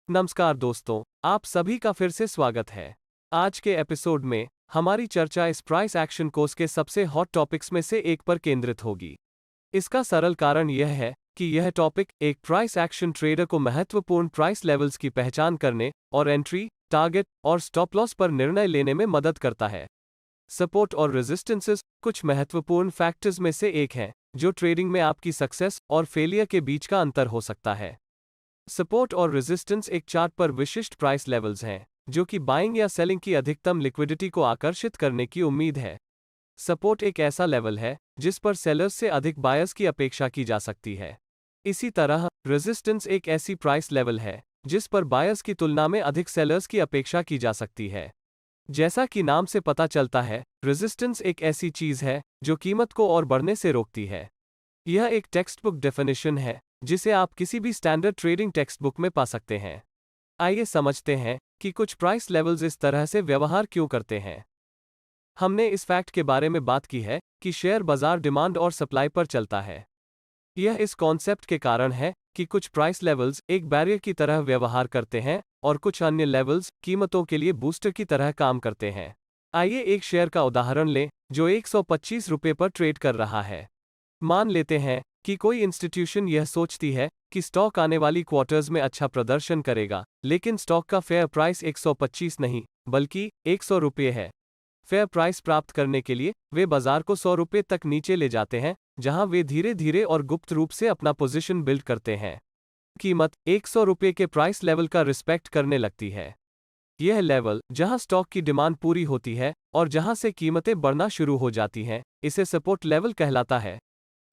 नमस्कार दोस्तों, आप सभी का फिर से स्वागत है। आज के एपिसोड में हमारी चर्चा इस प्राइस एक्शन कोर्स के सबसे हॉट टॉपिक्स में से एक पर केंद्रित होगी। इसका सरल कारण यह है कि यह टॉपिक एक प्राइस एक्शन ट्रेडर को महत्वपूर्ण प्राइस लेवल्स की पहचान करने और एंट्री, टारगेट और स्टॉप लॉस पर निर्णय लेने में मदद करता है। सपोर्ट और रेजिस्टेंसेस कुछ महत्वपूर्ण फैक्टर्स में से एक हैं, जो ट्रेडिंग में आपकी सक्सेस और फेलियर के बीच का अंतर हो सकता है। सपोर्ट और रेजिस्टेंस एक चार्ट पर विशिष्ट प्राइस लेवल्स हैं, जो कि बाइंग या सेलिंग की अधिकतम लिक्विडिटी को आकर्षित करने की उम्मीद है। सपोर्ट एक ऐसा लेवल है जिस पर सेलर्स से अधिक बायर्स की अपेक्षा की जा सकती है। इसी तरह रेजिस्टेंस एक ऐसी प्राइस लेवल है जिस पर बायर्स की तुलना में अधिक सेलर्स की अपेक्षा की जा सकती है। जैसा कि नाम से पता चलता है, रेजिस्टेंस एक ऐसी चीज है जो कीमत को और बढ़ने से रोकती है। यह एक टेक्स्ट बुक डेफिनेशन है जिसे आप किसी भी स्टैंडर्ड ट्रेडिंग टेक्स्ट बुक में पा सकते हैं। आइए समझते हैं कि कुछ प्राइस लेवल्स इस तरह से व्यवहार क्यों करते हैं। हमने इस फैक्ट के बारे में बात की है कि शेयर बाजार डिमांड और सप्लाई पर चलता है। यह इस कॉन्सेप्ट के कारण है कि कुछ प्राइस लेवल्स एक बैरियर की तरह व्यवहार करते हैं और कुछ अन्य लेवल्स कीमतों के लिए बूस्टर की तरह काम करते हैं। आइए एक शेयर का उदाहरण लें जो 125 रुपये पर ट्रेड कर रहा है। मान लेते हैं कि कोई इंस्टीट्यूशन यह सोचती है कि स्टॉक आने वाली क्वार्टर्स में अच्छा प्रदर्शन करेगा, लेकिन स्टॉक का फेयर प्राइस 125 नहीं बल्कि 100 रुपये है। फेयर प्राइस प्राप्त करने के लिए वे बाजार को 100 रुपये तक नीचे ले जाते हैं, जहां वे धीरे धीरे और गुप्त रूप से अपना पोजीशन बिल्ड करते हैं। कीमत 100 रुपये के प्राइस लेवल का रिस्पेक्ट करने लगती है। यह लेवल जहां स्टॉक की डिमांड पूरी होती है और जहां से कीमतें बढ़ना शुरू हो जाती हैं, इसे सपोर्ट लेवल कहलाता है।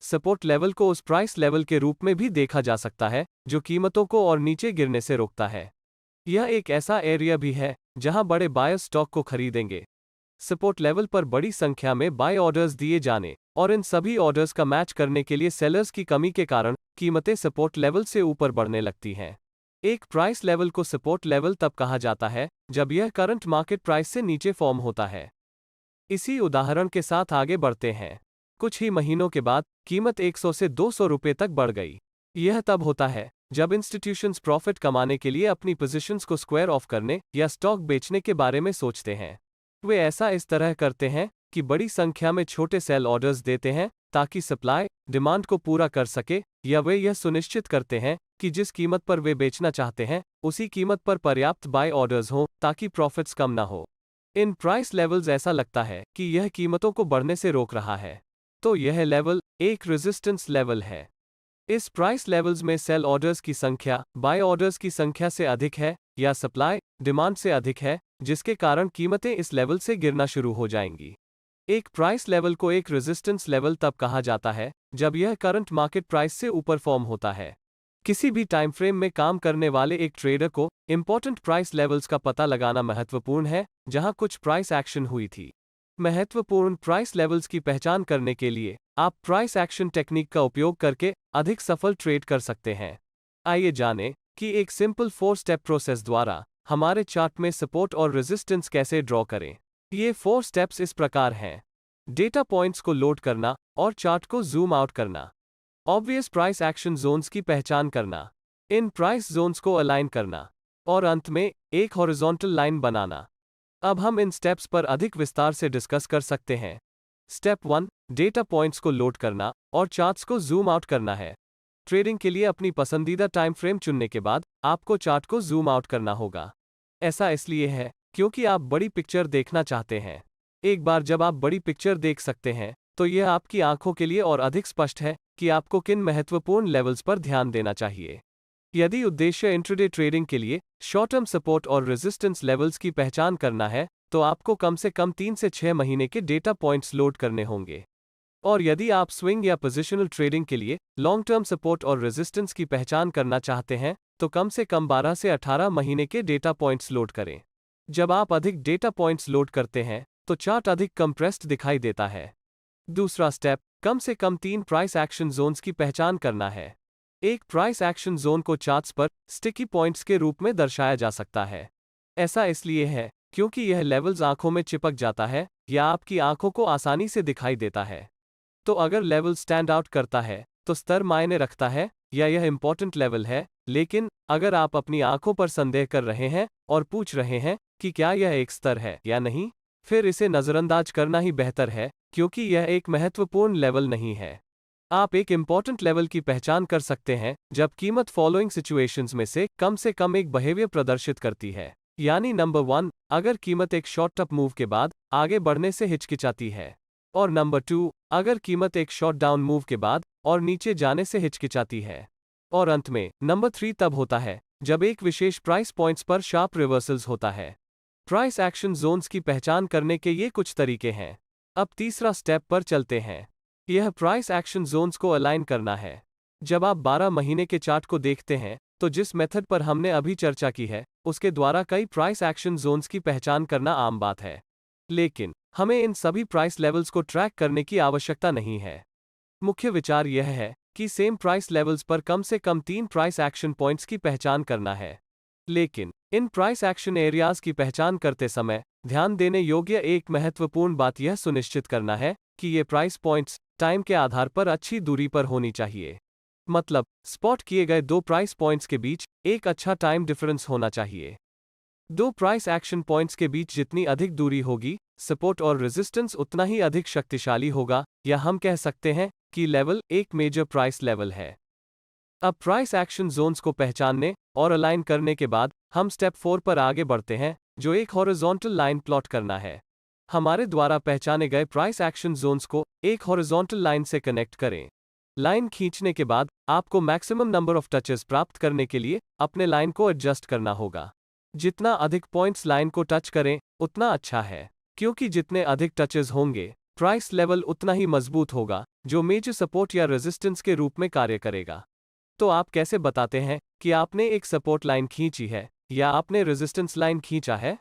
सपोर्ट लेवल को उस प्राइस लेवल के रूप में भी देखा जा सकता है जो कीमतों को और नीचे गिरने से रोकता है। यह एक ऐसा एरिया भी है जहां बड़े बायर्स स्टॉक को खरीदेंगे। सपोर्ट लेवल पर बड़ी संख्या में बाय ऑर्डर्स दिए जाने और इन सभी ऑर्डर्स का मैच करने के लिए सेलर्स की कमी के कारण कीमतें सपोर्ट लेवल से ऊपर बढ़ने लगती हैं। एक प्राइस लेवल को सपोर्ट लेवल तब कहा जाता है जब यह करंट मार्केट प्राइस से नीचे फॉर्म होता है। इसी उदाहरण के साथ आगे बढ़ते हैं। कुछ ही महीनों के बाद कीमत 100 से 200 रुपये तक बढ़ गई। यह तब होता है जब इंस्टीट्यूशंस प्रॉफिट कमाने के लिए अपनी पोजीशंस को स्क्वायर ऑफ करने या स्टॉक बेचने के बारे में सोचते हैं। वे ऐसा इस तरह करते हैं कि बड़ी संख्या में छोटे सेल ऑर्डर्स देते हैं ताकि सप्लाई डिमांड को पूरा कर सके, या वे यह सुनिश्चित करते हैं कि जिस कीमत पर वे बेचना चाहते हैं उसी कीमत पर पर्याप्त बाय ऑर्डर्स हों ताकि प्रॉफिट्स कम ना हो। इन प्राइस लेवल्स ऐसा लगता है कि यह कीमतों को बढ़ने से रोक रहा है, तो यह लेवल एक रेजिस्टेंस लेवल है। इस प्राइस लेवल्स में सेल ऑर्डर्स की संख्या बाय ऑर्डर्स की संख्या से अधिक है या सप्लाई डिमांड से अधिक है, जिसके कारण कीमतें इस लेवल से गिरना शुरू हो जाएंगी। एक प्राइस लेवल को एक रेजिस्टेंस लेवल तब कहा जाता है जब यह करंट मार्केट प्राइस से ऊपर फॉर्म होता है। किसी भी टाइम फ्रेम में काम करने वाले एक ट्रेडर को इंपॉर्टेंट प्राइस लेवल्स का पता लगाना महत्वपूर्ण है जहां कुछ प्राइस एक्शन हुई थी। महत्वपूर्ण प्राइस लेवल्स की पहचान करने के लिए आप प्राइस एक्शन टेक्निक का उपयोग करके अधिक सफल ट्रेड कर सकते हैं। आइए जानें कि एक सिंपल 4 स्टेप प्रोसेस द्वारा हमारे चार्ट में सपोर्ट और रेजिस्टेंस कैसे ड्रॉ करें। ये 4 स्टेप्स इस प्रकार हैं: डेटा पॉइंट्स को लोड करना और चार्ट को जूम आउट करना, ऑब्वियस प्राइस एक्शन जोन्स की पहचान करना, इन प्राइस जोन्स को अलाइन करना, और अंत में एक हॉरिजॉन्टल लाइन बनाना। अब हम इन स्टेप्स पर अधिक विस्तार से डिस्कस कर सकते हैं। स्टेप 1, डेटा पॉइंट्स को लोड करना और चार्ट्स को जूम आउट करना है। ट्रेडिंग के लिए अपनी पसंदीदा टाइम फ्रेम चुनने के बाद आपको चार्ट को जूम आउट करना होगा। ऐसा इसलिए है क्योंकि आप बड़ी पिक्चर देखना चाहते हैं। एक बार जब आप बड़ी पिक्चर देख सकते हैं तो यह आपकी आंखों के लिए और अधिक स्पष्ट है कि आपको किन महत्वपूर्ण लेवल्स पर ध्यान देना चाहिए। यदि उद्देश्य इंट्राडे ट्रेडिंग के लिए शॉर्ट टर्म सपोर्ट और रेजिस्टेंस लेवल्स की पहचान करना है, तो आपको कम से कम 3 से 6 महीने के डेटा पॉइंट्स लोड करने होंगे। और यदि आप स्विंग या पोजिशनल ट्रेडिंग के लिए लॉन्ग टर्म सपोर्ट और रेजिस्टेंस की पहचान करना चाहते हैं, तो कम से कम 12 से 18 महीने के डेटा पॉइंट्स लोड करें। जब आप अधिक डेटा पॉइंट्स लोड करते हैं तो चार्ट अधिक कंप्रेस्ड दिखाई देता है। दूसरा स्टेप, कम से कम 3 प्राइस एक्शन जोन्स की पहचान करना है। एक प्राइस एक्शन जोन को चार्ट्स पर स्टिकी पॉइंट्स के रूप में दर्शाया जा सकता है। ऐसा इसलिए है क्योंकि यह लेवल्स आंखों में चिपक जाता है या आपकी आंखों को आसानी से दिखाई देता है। तो अगर लेवल स्टैंड आउट करता है तो स्तर मायने रखता है या यह इंपॉर्टेंट लेवल है लेकिन अगर आप अपनी आंखों पर संदेह कर रहे हैं और पूछ रहे हैं कि क्या यह एक स्तर है या नहीं, फिर इसे नज़रअंदाज करना ही बेहतर है, क्योंकि यह एक महत्वपूर्ण लेवल नहीं है। आप एक इम्पॉर्टेंट लेवल की पहचान कर सकते हैं जब कीमत फॉलोइंग सिचुएशंस में से कम एक बिहेवियर प्रदर्शित करती है। यानी नंबर 1, अगर कीमत एक शॉर्ट अप मूव के बाद आगे बढ़ने से हिचकिचाती है, और नंबर 2, अगर कीमत एक शॉर्ट डाउन मूव के बाद और नीचे जाने से हिचकिचाती है। और अंत में नंबर 3 तब होता है जब एक विशेष प्राइस पॉइंट्स पर शार्प रिवर्सल्स होता है। प्राइस एक्शन जोन्स की पहचान करने के ये कुछ तरीके हैं। अब तीसरा स्टेप पर चलते हैं। यह प्राइस एक्शन जोन्स को अलाइन करना है। जब आप 12 महीने के चार्ट को देखते हैं, तो जिस मेथड पर हमने अभी चर्चा की है, उसके द्वारा कई प्राइस एक्शन जोन्स की पहचान करना आम बात है। लेकिन हमें इन सभी प्राइस लेवल्स को ट्रैक करने की आवश्यकता नहीं है। मुख्य विचार यह है कि सेम प्राइस लेवल्स पर कम से कम 3 प्राइस एक्शन पॉइंट्स की पहचान करना है। लेकिन इन प्राइस एक्शन एरियाज की पहचान करते समय ध्यान देने योग्य एक महत्वपूर्ण बात यह सुनिश्चित करना है कि ये प्राइस पॉइंट्स टाइम के आधार पर अच्छी दूरी पर होनी चाहिए। मतलब, स्पॉट किए गए 2 प्राइस पॉइंट्स के बीच एक अच्छा टाइम डिफरेंस होना चाहिए। 2 प्राइस एक्शन पॉइंट्स के बीच जितनी अधिक दूरी होगी, सपोर्ट और रेजिस्टेंस उतना ही अधिक शक्तिशाली होगा, या हम कह सकते हैं कि लेवल एक मेजर प्राइस लेवल है। अब प्राइस एक्शन जोन्स को पहचानने और अलाइन करने के बाद हम स्टेप 4 पर आगे बढ़ते हैं, जो एक हॉरिजॉन्टल लाइन प्लॉट करना है। हमारे द्वारा पहचाने गए प्राइस एक्शन जोन्स को एक हॉरिजॉन्टल लाइन से कनेक्ट करें। लाइन खींचने के बाद आपको मैक्सिमम नंबर ऑफ टचेस प्राप्त करने के लिए अपने लाइन को एडजस्ट करना होगा। जितना अधिक पॉइंट्स लाइन को टच करें, उतना अच्छा है, क्योंकि जितने अधिक टचेस होंगे, प्राइस लेवल उतना ही मजबूत होगा, जो मेजर सपोर्ट या रेजिस्टेंस के रूप में कार्य करेगा। तो आप कैसे बताते हैं कि आपने एक सपोर्ट लाइन खींची है या आपने रेजिस्टेंस लाइन खींचा है?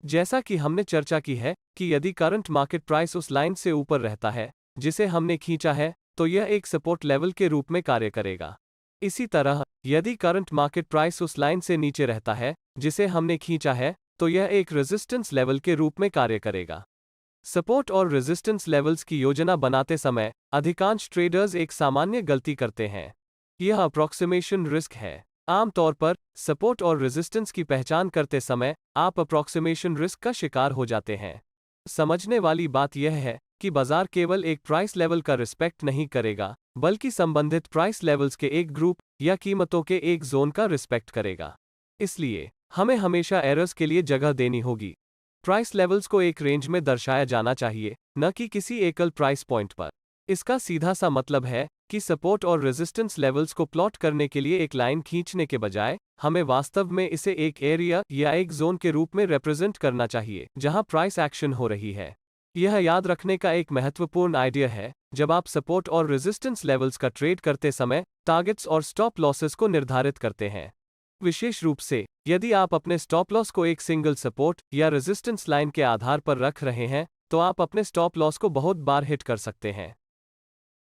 जैसा कि हमने चर्चा की है कि यदि करंट मार्केट प्राइस उस लाइन से ऊपर रहता है जिसे हमने खींचा है, तो यह एक सपोर्ट लेवल के रूप में कार्य करेगा। इसी तरह, यदि करंट मार्केट प्राइस उस लाइन से नीचे रहता है जिसे हमने खींचा है, तो यह एक रेजिस्टेंस लेवल के रूप में कार्य करेगा। सपोर्ट और रेजिस्टेंस लेवल्स की योजना बनाते समय अधिकांश ट्रेडर्स एक सामान्य गलती करते हैं। यह अप्रॉक्सिमेशन रिस्क है। आमतौर पर सपोर्ट और रेजिस्टेंस की पहचान करते समय आप अप्रॉक्सिमेशन रिस्क का शिकार हो जाते हैं। समझने वाली बात यह है कि बाजार केवल एक प्राइस लेवल का रिस्पेक्ट नहीं करेगा, बल्कि संबंधित प्राइस लेवल्स के एक ग्रुप या कीमतों के एक जोन का रिस्पेक्ट करेगा। इसलिए हमें हमेशा एरर्स के लिए जगह देनी होगी। प्राइस लेवल्स को एक रेंज में दर्शाया जाना चाहिए, न कि किसी एकल प्राइस पॉइंट पर। इसका सीधा सा मतलब है कि सपोर्ट और रेजिस्टेंस लेवल्स को प्लॉट करने के लिए एक लाइन खींचने के बजाय हमें वास्तव में इसे एक एरिया या एक जोन के रूप में रिप्रेजेंट करना चाहिए जहां प्राइस एक्शन हो रही है। यह याद रखने का एक महत्वपूर्ण आइडिया है, जब आप सपोर्ट और रेजिस्टेंस लेवल्स का ट्रेड करते समय टारगेट्स और स्टॉप लॉसेस को निर्धारित करते हैं। विशेष रूप से यदि आप अपने स्टॉप लॉस को एक सिंगल सपोर्ट या रेजिस्टेंस लाइन के आधार पर रख रहे हैं, तो आप अपने स्टॉप लॉस को बहुत बार हिट कर सकते हैं।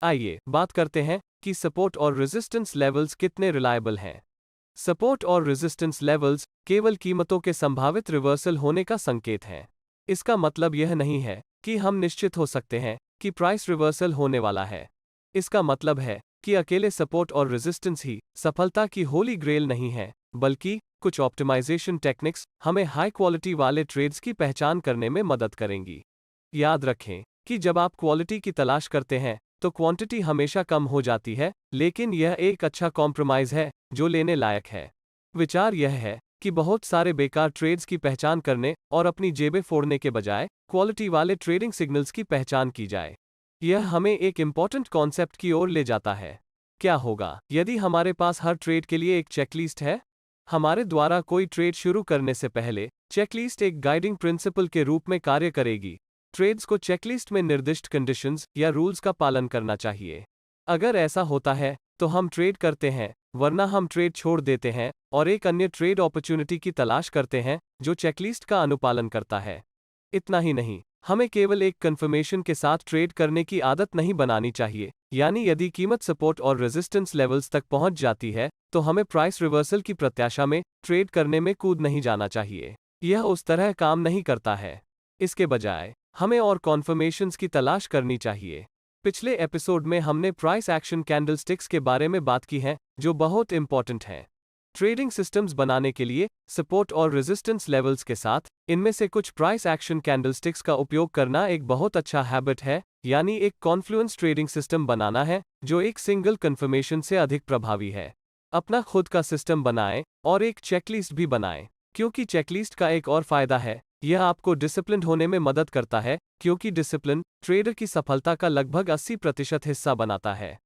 आइए बात करते हैं कि सपोर्ट और रेजिस्टेंस लेवल्स कितने रिलायबल हैं। सपोर्ट और रेजिस्टेंस लेवल्स केवल कीमतों के संभावित रिवर्सल होने का संकेत हैं। इसका मतलब यह नहीं है कि हम निश्चित हो सकते हैं कि प्राइस रिवर्सल होने वाला है। इसका मतलब है कि अकेले सपोर्ट और रेजिस्टेंस ही सफलता की होली ग्रेल नहीं है, बल्कि कुछ ऑप्टिमाइजेशन टेक्निक्स हमें हाई क्वालिटी वाले ट्रेड्स की पहचान करने में मदद करेंगी। याद रखें कि जब आप क्वालिटी की तलाश करते हैं, तो क्वांटिटी हमेशा कम हो जाती है, लेकिन यह एक अच्छा कॉम्प्रोमाइज है जो लेने लायक है। विचार यह है कि बहुत सारे बेकार ट्रेड्स की पहचान करने और अपनी जेबें फोड़ने के बजाय क्वालिटी वाले ट्रेडिंग सिग्नल्स की पहचान की जाए। यह हमें एक इंपॉर्टेंट कॉन्सेप्ट की ओर ले जाता है। क्या होगा यदि हमारे पास हर ट्रेड के लिए एक चेकलिस्ट है? हमारे द्वारा कोई ट्रेड शुरू करने से पहले चेकलिस्ट एक गाइडिंग प्रिंसिपल के रूप में कार्य करेगी। ट्रेड्स को चेकलिस्ट में निर्दिष्ट कंडीशंस या रूल्स का पालन करना चाहिए। अगर ऐसा होता है तो हम ट्रेड करते हैं, वरना हम ट्रेड छोड़ देते हैं और एक अन्य ट्रेड अपॉर्चुनिटी की तलाश करते हैं जो चेकलिस्ट का अनुपालन करता है। इतना ही नहीं, हमें केवल एक कंफर्मेशन के साथ ट्रेड करने की आदत नहीं बनानी चाहिए, यानी यदि कीमत सपोर्ट और रेजिस्टेंस लेवल्स तक पहुंच जाती है, तो हमें प्राइस रिवर्सल की प्रत्याशा में ट्रेड करने में कूद नहीं जाना चाहिए। यह उस तरह काम नहीं करता है। इसके बजाय हमें और कॉन्फर्मेशंस की तलाश करनी चाहिए। पिछले एपिसोड में हमने प्राइस एक्शन कैंडलस्टिक्स के बारे में बात की है, जो बहुत इंपॉर्टेंट है। ट्रेडिंग सिस्टम्स बनाने के लिए सपोर्ट और रेजिस्टेंस लेवल्स के साथ इनमें से कुछ प्राइस एक्शन कैंडलस्टिक्स का उपयोग करना एक बहुत अच्छा हैबिट है, यानी एक कॉन्फ्लुएंस ट्रेडिंग सिस्टम बनाना है जो एक सिंगल कन्फर्मेशन से अधिक प्रभावी है। अपना खुद का सिस्टम बनाएं और एक चेकलिस्ट भी बनाएं, क्योंकि चेकलिस्ट का एक और फायदा है, यह आपको डिसिप्लिन होने में मदद करता है, क्योंकि डिसिप्लिन ट्रेडर की सफलता का लगभग 80% हिस्सा बनाता है।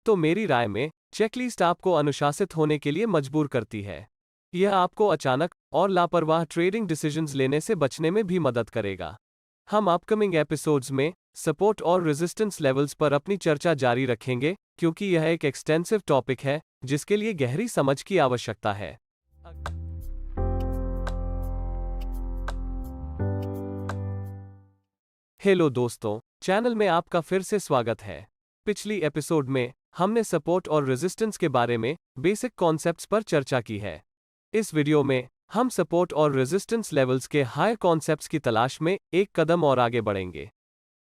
तो मेरी राय में चेकलिस्ट आपको अनुशासित होने के लिए मजबूर करती है। यह आपको अचानक और लापरवाह ट्रेडिंग डिसीजंस लेने से बचने में भी मदद करेगा। हम अपकमिंग एपिसोड्स में सपोर्ट और रेजिस्टेंस लेवल्स पर अपनी चर्चा जारी रखेंगे, क्योंकि यह एक एक्सटेंसिव टॉपिक है जिसके लिए गहरी समझ की आवश्यकता है। हेलो दोस्तों, चैनल में आपका फिर से स्वागत है। पिछली एपिसोड में हमने सपोर्ट और रेजिस्टेंस के बारे में बेसिक कॉन्सेप्ट्स पर चर्चा की है। इस वीडियो में हम सपोर्ट और रेजिस्टेंस लेवल्स के हायर कॉन्सेप्ट्स की तलाश में एक कदम और आगे बढ़ेंगे।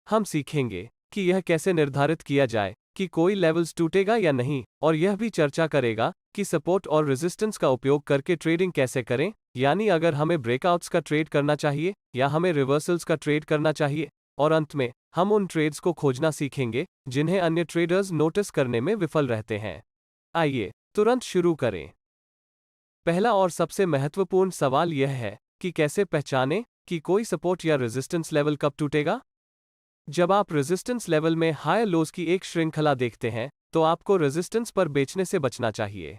हम सीखेंगे कि यह कैसे निर्धारित किया जाए कि कोई लेवल्स टूटेगा या नहीं, और यह भी चर्चा करेगा कि सपोर्ट और रेजिस्टेंस का उपयोग करके ट्रेडिंग कैसे करें, यानी अगर हमें ब्रेकआउट्स का ट्रेड करना चाहिए या हमें रिवर्सल्स का ट्रेड करना चाहिए। और अंत में हम उन ट्रेड्स को खोजना सीखेंगे जिन्हें अन्य ट्रेडर्स नोटिस करने में विफल रहते हैं। आइए तुरंत शुरू करें। पहला और सबसे महत्वपूर्ण सवाल यह है कि कैसे पहचानें कि कोई सपोर्ट या रेजिस्टेंस लेवल कब टूटेगा। जब आप रेजिस्टेंस लेवल में हायर लोज की एक श्रृंखला देखते हैं, तो आपको रेजिस्टेंस पर बेचने से बचना चाहिए।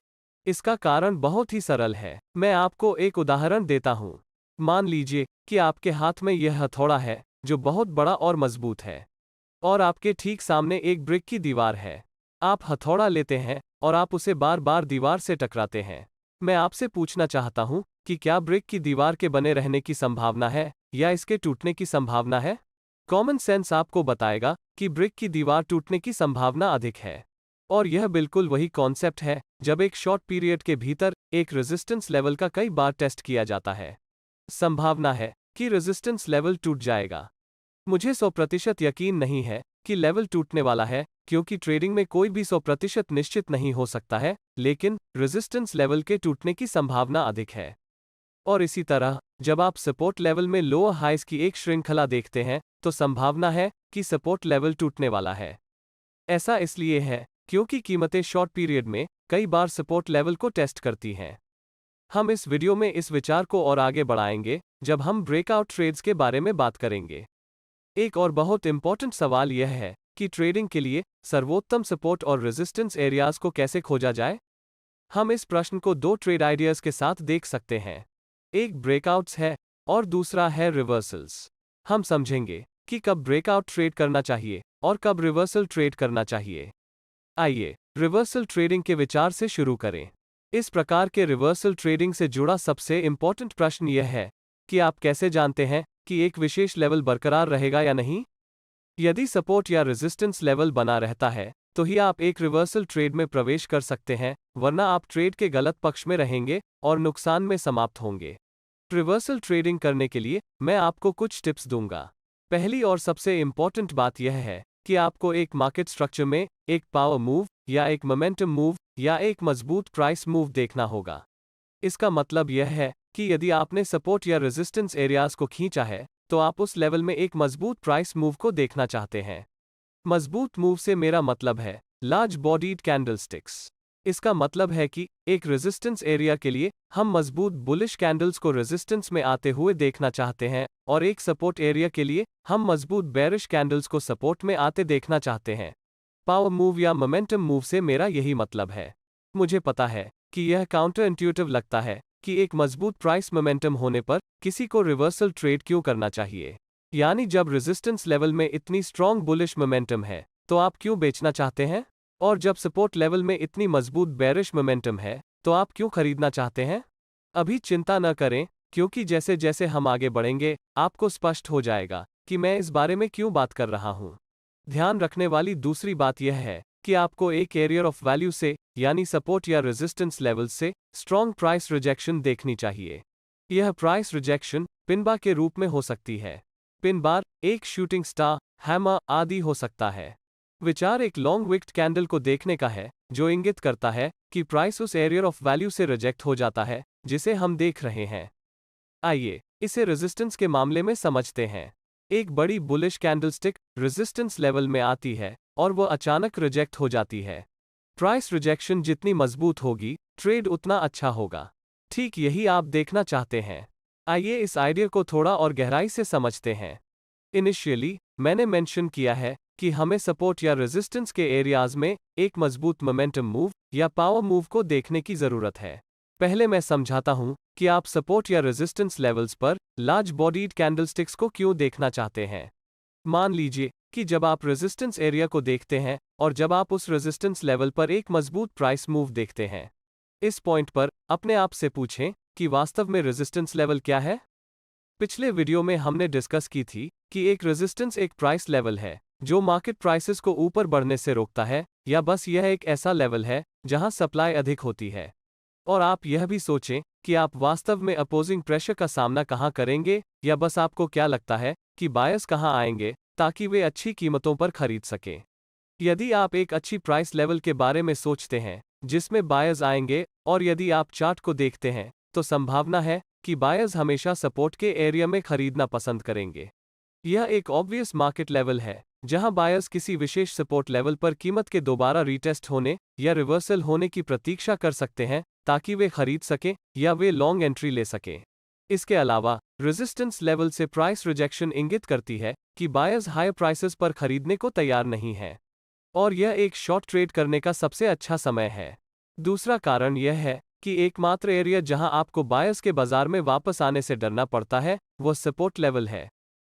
इसका कारण बहुत ही सरल है। मैं आपको एक उदाहरण देता हूं। मान लीजिए कि आपके हाथ में यह हथौड़ा है जो बहुत बड़ा और मजबूत है, और आपके ठीक सामने एक ब्रिक की दीवार है। आप हथौड़ा लेते हैं और आप उसे बार बार दीवार से टकराते हैं। मैं आपसे पूछना चाहता हूं कि क्या ब्रिक की दीवार के बने रहने की संभावना है या इसके टूटने की संभावना है? कॉमन सेंस आपको बताएगा कि ब्रिक की दीवार टूटने की संभावना अधिक है। और यह बिल्कुल वही कॉन्सेप्ट है जब एक शॉर्ट पीरियड के भीतर एक रेजिस्टेंस लेवल का कई बार टेस्ट किया जाता है। संभावना है कि रेजिस्टेंस लेवल टूट जाएगा। मुझे 100% यकीन नहीं है कि लेवल टूटने वाला है, क्योंकि ट्रेडिंग में कोई भी 100% निश्चित नहीं हो सकता है, लेकिन रेजिस्टेंस लेवल के टूटने की संभावना अधिक है। और इसी तरह जब आप सपोर्ट लेवल में लोअर हाइज की एक श्रृंखला देखते हैं, तो संभावना है कि सपोर्ट लेवल टूटने वाला है। ऐसा इसलिए है क्योंकि कीमतें शॉर्ट पीरियड में कई बार सपोर्ट लेवल को टेस्ट करती हैं। हम इस वीडियो में इस विचार को और आगे बढ़ाएंगे जब हम ब्रेकआउट ट्रेड्स के बारे में बात करेंगे। एक और बहुत इंपॉर्टेंट सवाल यह है कि ट्रेडिंग के लिए सर्वोत्तम सपोर्ट और रेजिस्टेंस एरियाज को कैसे खोजा जाए। हम इस प्रश्न को दो ट्रेड आइडियाज के साथ देख सकते हैं। एक ब्रेकआउट्स है और दूसरा है रिवर्सल्स। हम समझेंगे कि कब ब्रेकआउट ट्रेड करना चाहिए और कब रिवर्सल ट्रेड करना चाहिए। आइए रिवर्सल ट्रेडिंग के विचार से शुरू करें। इस प्रकार के रिवर्सल ट्रेडिंग से जुड़ा सबसे इंपॉर्टेंट प्रश्न यह है कि आप कैसे जानते हैं कि एक विशेष लेवल बरकरार रहेगा या नहीं। यदि सपोर्ट या रेजिस्टेंस लेवल बना रहता है, तो ही आप एक रिवर्सल ट्रेड में प्रवेश कर सकते हैं, वरना आप ट्रेड के गलत पक्ष में रहेंगे और नुकसान में समाप्त होंगे। रिवर्सल ट्रेडिंग करने के लिए मैं आपको कुछ टिप्स दूंगा। पहली और सबसे इंपॉर्टेंट बात यह है कि आपको एक मार्केट स्ट्रक्चर में एक पावर मूव या एक मोमेंटम मूव या एक मजबूत प्राइस मूव देखना होगा। इसका मतलब यह है कि यदि आपने सपोर्ट या रेजिस्टेंस एरियाज को खींचा है, तो आप उस लेवल में एक मजबूत प्राइस मूव को देखना चाहते हैं। मजबूत मूव से मेरा मतलब है लार्ज बॉडीड कैंडलस्टिक्स। इसका मतलब है कि एक रेजिस्टेंस एरिया के लिए हम मजबूत बुलिश कैंडल्स को रेजिस्टेंस में आते हुए देखना चाहते हैं, और एक सपोर्ट एरिया के लिए हम मजबूत बेरिश कैंडल्स को सपोर्ट में आते देखना चाहते हैं। पावर मूव या मोमेंटम मूव से मेरा यही मतलब है। मुझे पता है कि यह काउंटर इंट्यूटिव लगता है कि एक मजबूत प्राइस मोमेंटम होने पर किसी को रिवर्सल ट्रेड क्यों करना चाहिए। यानी जब रेजिस्टेंस लेवल में इतनी स्ट्रॉन्ग बुलिश मोमेंटम है, तो आप क्यों बेचना चाहते हैं, और जब सपोर्ट लेवल में इतनी मजबूत बेरिश मोमेंटम है, तो आप क्यों खरीदना चाहते हैं। अभी चिंता न करें, क्योंकि जैसे जैसे हम आगे बढ़ेंगे आपको स्पष्ट हो जाएगा कि मैं इस बारे में क्यों बात कर रहा हूं। ध्यान रखने वाली दूसरी बात यह है कि आपको एक एरिया ऑफ वैल्यू से, यानी सपोर्ट या रेजिस्टेंस लेवल से स्ट्रॉन्ग प्राइस रिजेक्शन देखनी चाहिए। यह प्राइस रिजेक्शन पिन बार के रूप में हो सकती है। पिन बार एक शूटिंग स्टार, हैमर आदि हो सकता है। विचार एक लॉन्ग विक्ड कैंडल को देखने का है, जो इंगित करता है कि प्राइस उस एरिया ऑफ वैल्यू से रिजेक्ट हो जाता है जिसे हम देख रहे हैं। आइए इसे रेजिस्टेंस के मामले में समझते हैं। एक बड़ी बुलिश कैंडलस्टिक रेजिस्टेंस लेवल में आती है और वह अचानक रिजेक्ट हो जाती है। प्राइस रिजेक्शन जितनी मजबूत होगी, ट्रेड उतना अच्छा होगा। ठीक यही आप देखना चाहते हैं। आइए इस आइडिया को थोड़ा और गहराई से समझते हैं। इनिशियली मैंने मेंशन किया है कि हमें सपोर्ट या रेजिस्टेंस के एरियाज में एक मजबूत मोमेंटम मूव या पावर मूव को देखने की जरूरत है। पहले मैं समझाता हूं कि आप सपोर्ट या रेजिस्टेंस लेवल्स पर लार्ज बॉडीड कैंडलस्टिक्स को क्यों देखना चाहते हैं। मान लीजिए कि जब आप रेजिस्टेंस एरिया को देखते हैं और जब आप उस रेजिस्टेंस लेवल पर एक मजबूत प्राइस मूव देखते हैं, इस पॉइंट पर अपने आप से पूछें कि वास्तव में रेजिस्टेंस लेवल क्या है। पिछले वीडियो में हमने डिस्कस की थी कि एक रेजिस्टेंस एक प्राइस लेवल है जो मार्केट प्राइसेस को ऊपर बढ़ने से रोकता है, या बस यह एक ऐसा लेवल है जहां सप्लाई अधिक होती है। और आप यह भी सोचें कि आप वास्तव में अपोजिंग प्रेशर का सामना कहां करेंगे, या बस आपको क्या लगता है कि बायर्स कहां आएंगे ताकि वे अच्छी कीमतों पर खरीद सकें। यदि आप एक अच्छी प्राइस लेवल के बारे में सोचते हैं जिसमें बायर्स आएंगे, और यदि आप चार्ट को देखते हैं, तो संभावना है कि बायर्स हमेशा सपोर्ट के एरिया में खरीदना पसंद करेंगे। यह एक ऑब्वियस मार्केट लेवल है जहां बायर्स किसी विशेष सपोर्ट लेवल पर कीमत के दोबारा रीटेस्ट होने या रिवर्सल होने की प्रतीक्षा कर सकते हैं ताकि वे खरीद सकें या वे लॉन्ग एंट्री ले सकें। इसके अलावा रेजिस्टेंस लेवल से प्राइस रिजेक्शन इंगित करती है कि बायर्स हायर प्राइसेस पर खरीदने को तैयार नहीं हैं, और यह एक शॉर्ट ट्रेड करने का सबसे अच्छा समय है। दूसरा कारण यह है कि एकमात्र एरिया जहां आपको बायर्स के बाजार में वापस आने से डरना पड़ता है वह सपोर्ट लेवल है।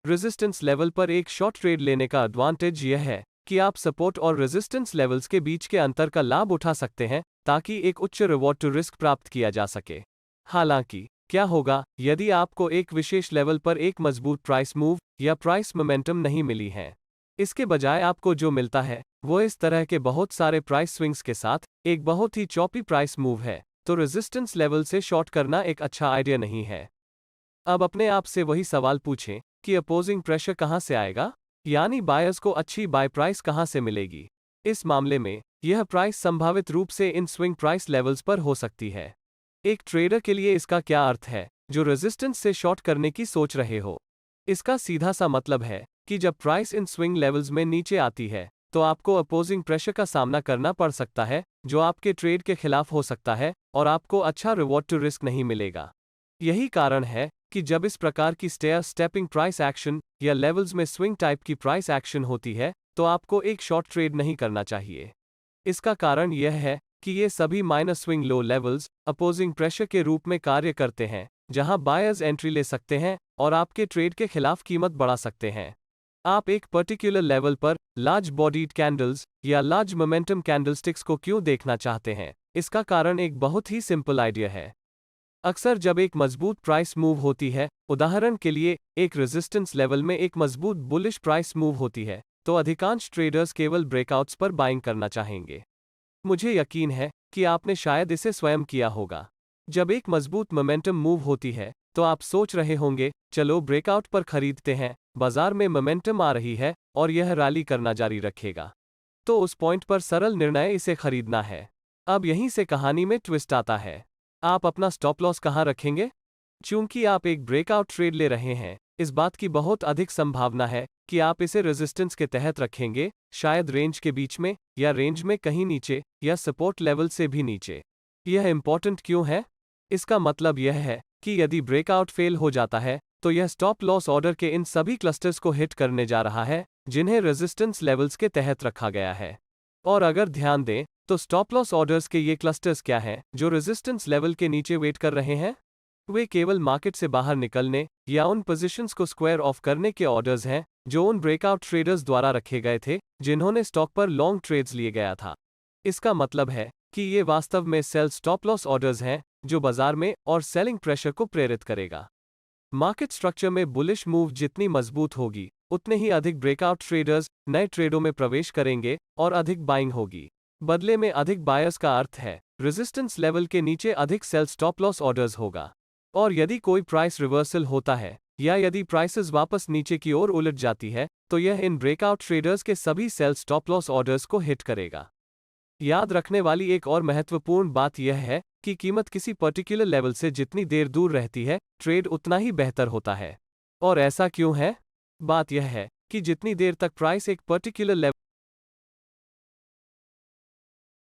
रेजिस्टेंस लेवल पर एक शॉर्ट ट्रेड लेने का एडवांटेज यह है कि आप सपोर्ट और रेजिस्टेंस लेवल्स के बीच के अंतर का लाभ उठा सकते हैं ताकि एक उच्च रिवॉर्ड टू रिस्क प्राप्त किया जा सके। हालांकि क्या होगा यदि आपको एक विशेष लेवल पर एक मजबूत प्राइस मूव या प्राइस मोमेंटम नहीं मिली है। इसके बजाय आपको जो मिलता है वह इस तरह के बहुत सारे प्राइस स्विंग्स के साथ एक बहुत ही चॉपी प्राइस मूव है, तो रेजिस्टेंस लेवल से शॉर्ट करना एक अच्छा आइडिया नहीं है। अब अपने आप से वही सवाल पूछें कि अपोजिंग प्रेशर कहां से आएगा, यानी बायर्स को अच्छी बाय प्राइस कहां से मिलेगी। इस मामले में यह प्राइस संभावित रूप से इन स्विंग प्राइस लेवल्स पर हो सकती है। एक ट्रेडर के लिए इसका क्या अर्थ है जो रेजिस्टेंस से शॉर्ट करने की सोच रहे हो। इसका सीधा सा मतलब है कि जब प्राइस इन स्विंग लेवल्स में नीचे आती है तो आपको अपोजिंग प्रेशर का सामना करना पड़ सकता है जो आपके ट्रेड के खिलाफ हो सकता है और आपको अच्छा रिवॉर्ड टू रिस्क नहीं मिलेगा। यही कारण है कि जब इस प्रकार की स्टेयर स्टेपिंग प्राइस एक्शन या लेवल्स में स्विंग टाइप की प्राइस एक्शन होती है तो आपको एक शॉर्ट ट्रेड नहीं करना चाहिए। इसका कारण यह है कि ये सभी minus swing low levels opposing pressure के रूप में कार्य करते हैं जहां बायर्स एंट्री ले सकते हैं और आपके ट्रेड के खिलाफ कीमत बढ़ा सकते हैं। आप एक पर्टिकुलर लेवल पर लार्ज बॉडीड कैंडल्स या लार्ज मोमेंटम कैंडलस्टिक्स को क्यों देखना चाहते हैं। इसका कारण एक बहुत ही सिंपल आइडिया है। अक्सर जब एक मजबूत प्राइस मूव होती है, उदाहरण के लिए एक रेजिस्टेंस लेवल में एक मजबूत बुलिश प्राइस मूव होती है, तो अधिकांश ट्रेडर्स केवल ब्रेकआउट्स पर बाइंग करना चाहेंगे। मुझे यकीन है कि आपने शायद इसे स्वयं किया होगा। जब एक मजबूत मोमेंटम मूव होती है तो आप सोच रहे होंगे, चलो ब्रेकआउट पर खरीदते हैं, बाजार में मोमेंटम आ रही है और यह रैली करना जारी रखेगा। तो उस पॉइंट पर सरल निर्णय इसे खरीदना है। अब यहीं से कहानी में ट्विस्ट आता है। आप अपना स्टॉप लॉस कहां रखेंगे? चूंकि आप एक ब्रेकआउट ट्रेड ले रहे हैं, इस बात की बहुत अधिक संभावना है कि आप इसे रेजिस्टेंस के तहत रखेंगे, शायद रेंज के बीच में या रेंज में कहीं नीचे या सपोर्ट लेवल से भी नीचे। यह इंपॉर्टेंट क्यों है? इसका मतलब यह है कि यदि ब्रेकआउट फेल हो जाता है तो यह स्टॉप लॉस ऑर्डर के इन सभी क्लस्टर्स को हिट करने जा रहा है जिन्हें रेजिस्टेंस लेवल्स के तहत रखा गया है। और अगर ध्यान दें तो स्टॉप लॉस ऑर्डर्स के ये क्लस्टर्स क्या हैं जो रेजिस्टेंस लेवल के नीचे वेट कर रहे हैं? वे केवल मार्केट से बाहर निकलने या उन पोजीशंस को स्क्वायर ऑफ करने के ऑर्डर्स हैं जो उन ब्रेकआउट ट्रेडर्स द्वारा रखे गए थे जिन्होंने स्टॉक पर लॉन्ग ट्रेड्स लिए गया था। इसका मतलब है कि ये वास्तव में सेल स्टॉप लॉस ऑर्डर्स हैं जो बाजार में और सेलिंग प्रेशर को प्रेरित करेगा। मार्केट स्ट्रक्चर में बुलिश मूव जितनी मजबूत होगी उतने ही अधिक ब्रेकआउट ट्रेडर्स नए ट्रेडों में प्रवेश करेंगे और अधिक बाइंग होगी। बदले में अधिक बायर्स का अर्थ है रेजिस्टेंस लेवल के नीचे अधिक सेल स्टॉप लॉस ऑर्डर्स होगा। और यदि कोई प्राइस रिवर्सल होता है या यदि प्राइसेस वापस नीचे की ओर उलट जाती है, तो यह इन ब्रेकआउट ट्रेडर्स के सभी सेल स्टॉप लॉस ऑर्डर्स को हिट करेगा। याद रखने वाली एक और महत्वपूर्ण बात यह है कि कीमत किसी पर्टिकुलर लेवल से जितनी देर दूर रहती है, ट्रेड उतना ही बेहतर होता है। और ऐसा क्यों है? बात यह है कि जितनी देर तक प्राइस एक पर्टिकुलर लेवल